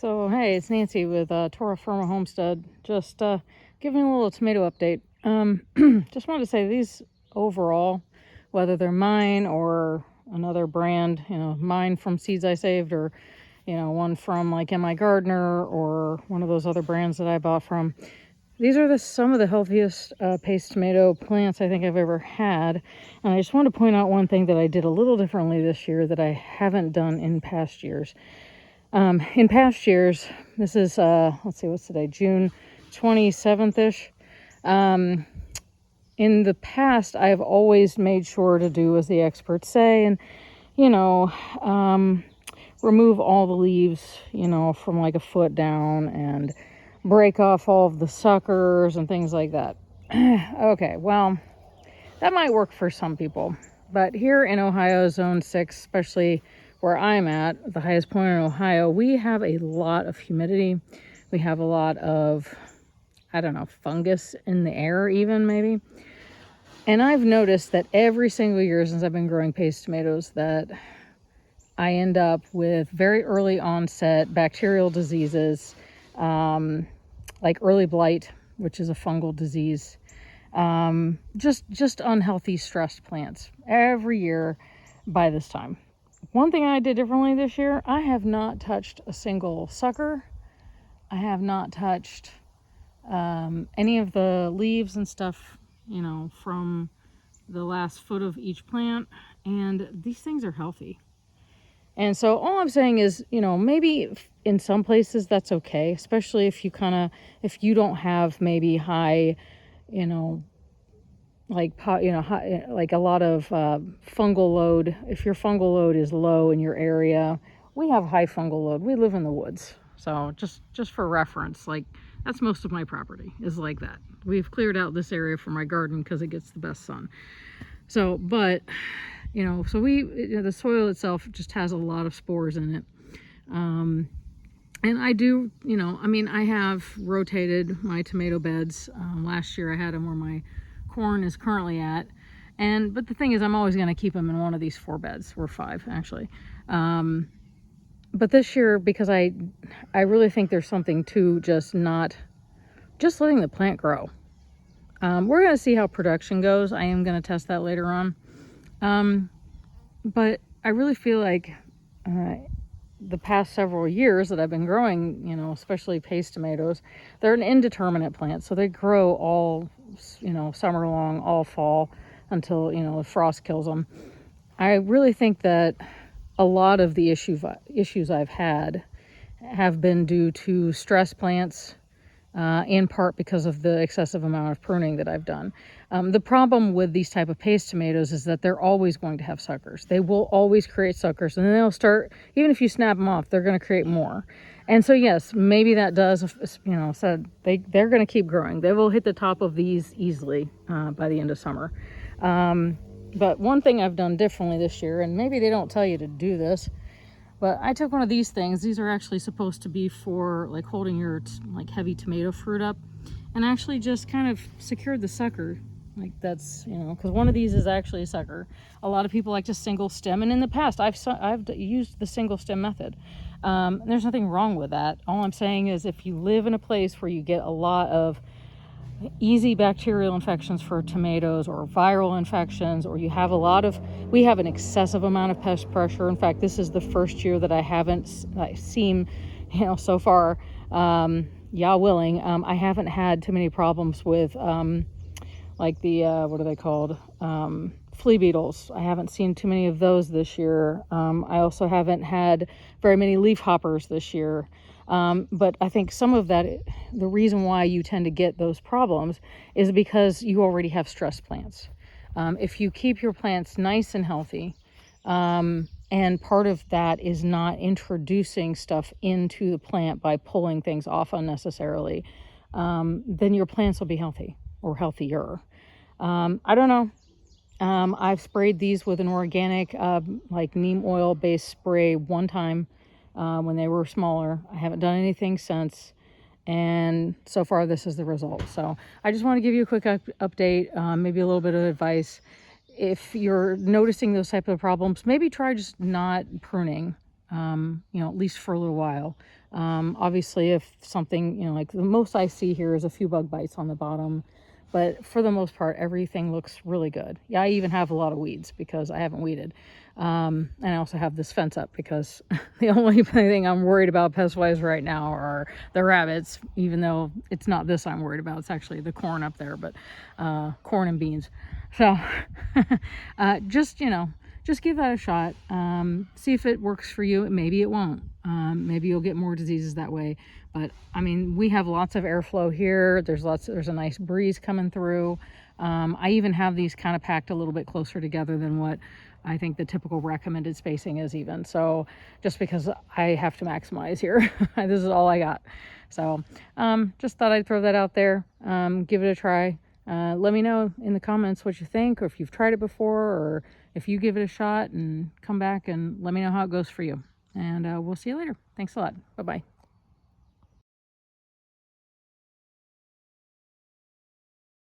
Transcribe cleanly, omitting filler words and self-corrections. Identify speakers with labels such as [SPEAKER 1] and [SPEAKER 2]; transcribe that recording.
[SPEAKER 1] So, hey, it's Nancy with Terra Firma Homestead. Just giving a little tomato update. Just wanted to say these overall, whether they're mine or another brand, mine from seeds I saved, or one from like MI Gardener or one of those other brands that I bought from. These are some of the healthiest paste tomato plants I think I've ever had. And I just want to point out one thing that I did a little differently this year that I haven't done in past years. In past years, this is, let's see, what's today? June 27th-ish. In the past, I've always made sure to do as the experts say and, remove all the leaves, from like a foot down and break off all of the suckers and things like that. Okay, well, that might work for some people. But here in Ohio, Zone 6, especially where I'm at, the highest point in Ohio, we have a lot of humidity. We have a lot of, fungus in the air even maybe. And I've noticed that every single year since I've been growing paste tomatoes that I end up with very early onset bacterial diseases, like early blight, which is a fungal disease. Just unhealthy, stressed plants every year by this time. One thing I did differently this year, I have not touched a single sucker. I have not touched any of the leaves and stuff, from the last foot of each plant. And these things are healthy. And so all I'm saying is, maybe in some places that's okay, especially if you don't have maybe high, like a lot of fungal load. If your fungal load is low in your area, we have high fungal load. We live in the woods, so just for reference, like that's most of my property is like that. We've cleared out this area for my garden because it gets the best sun. So, but so the soil itself just has a lot of spores in it. And I do, I have rotated my tomato beds. Last year I had them where my corn is currently at, but the thing is I'm always going to keep them in one of these 4 beds, or 5 actually. But this year, because I really think there's something to just letting the plant grow. We're going to see how production goes. I am going to test that later on. But I really feel like the past several years that I've been growing, especially paste tomatoes, they're an indeterminate plant. So they grow all, summer long, all fall until, the frost kills them. I really think that a lot of the issues I've had have been due to stress plants, in part because of the excessive amount of pruning that I've done. The problem with these type of paste tomatoes is that they're always going to have suckers. They will always create suckers, and then they'll start, even if you snap them off, they're going to create more. And so yes, maybe that does, so they're going to keep growing. They will hit the top of these easily by the end of summer. But one thing I've done differently this year, and maybe they don't tell you to do this, but I took one of these things. These are actually supposed to be for like holding your like heavy tomato fruit up, and actually just kind of secured the sucker. Like that's, because one of these is actually a sucker. A lot of people like to single stem, and in the past I've used the single stem method. There's nothing wrong with that. All I'm saying is if you live in a place where you get a lot of easy bacterial infections for tomatoes or viral infections, or we have an excessive amount of pest pressure. In fact, this is the first year that I've seen, so far, Yah willing, I haven't had too many problems with, like the, what are they called? Flea beetles. I haven't seen too many of those this year. I also haven't had very many leaf hoppers this year. But I think some of that, the reason why you tend to get those problems is because you already have stress plants. If you keep your plants nice and healthy, and part of that is not introducing stuff into the plant by pulling things off unnecessarily, then your plants will be healthy or healthier. I don't know. I've sprayed these with an organic, like neem oil based spray one time. When they were smaller. I haven't done anything since, and so far this is the result. So I just want to give you a quick update, maybe a little bit of advice. If you're noticing those type of problems, maybe try just not pruning. you know, at least for a little while. Obviously, if something, you know, like the most I see here is a few bug bites on the bottom, but for the most part, everything looks really good. Yeah, I even have a lot of weeds because I haven't weeded. And I also have this fence up because the only thing I'm worried about pest-wise right now are the rabbits, even though it's not this I'm worried about. It's actually the corn up there, but corn and beans. So just, you know, just give that a shot. See if it works for you. Maybe it won't. Maybe you'll get more diseases that way. But I mean, we have lots of airflow here. There's a nice breeze coming through. I even have these kind of packed a little bit closer together than what I think the typical recommended spacing is even. So just because I have to maximize here, this is all I got. So just thought I'd throw that out there. Give it a try. Let me know in the comments what you think, or if you've tried it before, or if you give it a shot, and come back and let me know how it goes for you. And we'll see you later. Thanks a lot. Bye-bye.